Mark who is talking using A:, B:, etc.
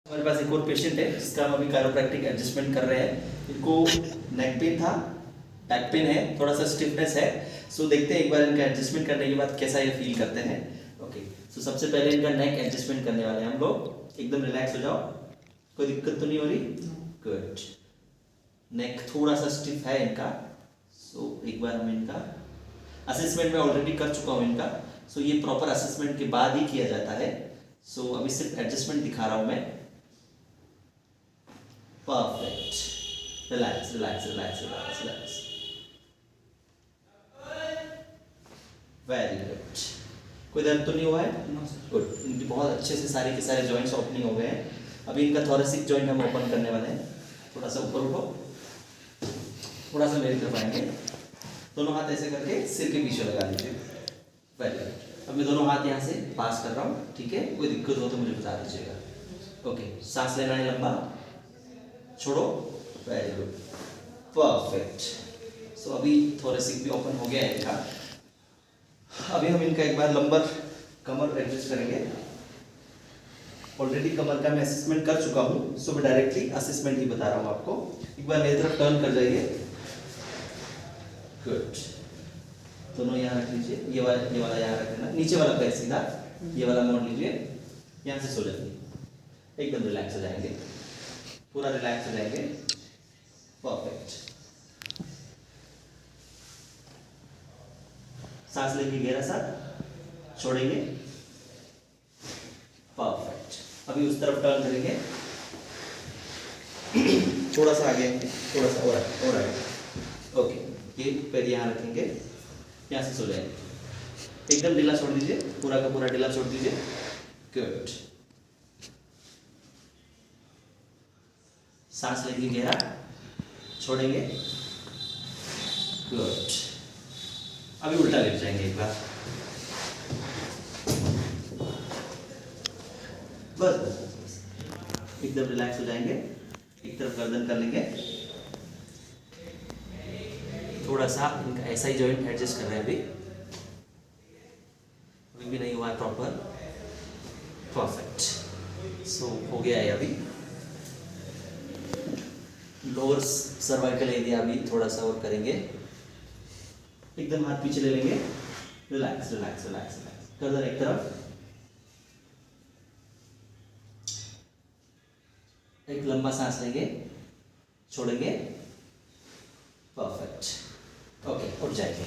A: हमारे पास एक और पेशेंट है जिसका हम अभी कायरोप्रैक्टिक एडजस्टमेंट कर रहे हैं। इनको नेक पेन था, बैक पेन है, थोड़ा सा स्टिफनेस है। सो देखते हैं एक बार इनका एडजस्टमेंट करने के बाद कैसा ये फील करते हैं। ओके, सो सबसे पहले इनका नेक एडजस्टमेंट करने वाले हैं हम लोग। एकदम रिलैक्स हो जाओ, कोई दिक्कत तो नहीं हो रही? गुड। नेक थोड़ा सा स्टिफ है इनका। सो एक बार हम इनका असेसमेंट में ऑलरेडी कर चुका हूँ इनका। सो ये प्रॉपर असेसमेंट के बाद ही किया जाता है। सो अभी सिर्फ एडजस्टमेंट दिखा रहा हूँ मैं। Perfect, relax relax relax relax relax, very good. कोई दर्द तो नहीं हुआ है? गुड। इनकी बहुत अच्छे से सारे के सारे जॉइंट्स ओपनिंग हो गए हैं। अभी इनका थोरेसिक जॉइंट हम ओपन करने वाले हैं। थोड़ा सा ऊपर उठो, थोड़ा सा मेरी तरफ आएंगे, दोनों हाथ ऐसे करके सिर के पीछे लगा लीजिए। Very good. अब मैं दोनों हाथ यहाँ से पास कर रहा हूँ, ठीक है? कोई दिक्कत हो तो मुझे बता दीजिएगा। ओके, सांस लेना है लंबा, छोड़ो, वेरी गुड, परफेक्ट। सो अभी थोरेसिक भी ओपन हो गया है इनका। अभी हम इनका एक बार लंबर कमर एडजस्ट करेंगे। ऑलरेडी कमर का मैं असेसमेंट कर चुका हूँ, सो मैं डायरेक्टली असेसमेंट ही बता रहा हूँ आपको। एक बार मेरी तरफ टर्न कर जाइए। गुड, दोनों यहाँ रख लीजिए। ये वाला यहाँ रख लेना, नीचे वाला पैर सीधा, ये वाला मोड़ लीजिए, यहाँ से सो जाइए। एकदम रिलैक्स हो जाएंगे, पूरा रिलैक्स हो जाएंगे। परफेक्ट। सांस लेंगे गहरा सा, छोड़ेंगे। परफेक्ट। अभी उस तरफ टर्न करेंगे, थोड़ा सा आगे, थोड़ा सा और आगे। ओके, ये पैर यहाँ रखेंगे, यहाँ से सो जाएंगे। एकदम ढीला छोड़ दीजिए, पूरा का पूरा ढीला छोड़ दीजिए। गुड। सांस लेंगे गहरा, छोड़ेंगे। गुड। अभी उल्टा लेट जाएंगे एक बार। बस बस बस बस, एकदम रिलैक्स हो जाएंगे। एक तरफ गर्दन कर लेंगे, थोड़ा सा इनका ऐसा ही जॉइंट एडजस्ट कर रहे हैं। अभी भी नहीं हुआ है प्रॉपर। परफेक्ट। सो हो गया है। अभी लोअर सर्वाइकल एरिया भी थोड़ा सा और करेंगे। एकदम हाथ पीछे ले लेंगे, रिलैक्स रिलैक्स रिलैक्स रिलैक्स, गर्दन एक तरफ। एक लंबा सांस लेंगे, छोड़ेंगे। परफेक्ट। ओके, उठ जाएंगे।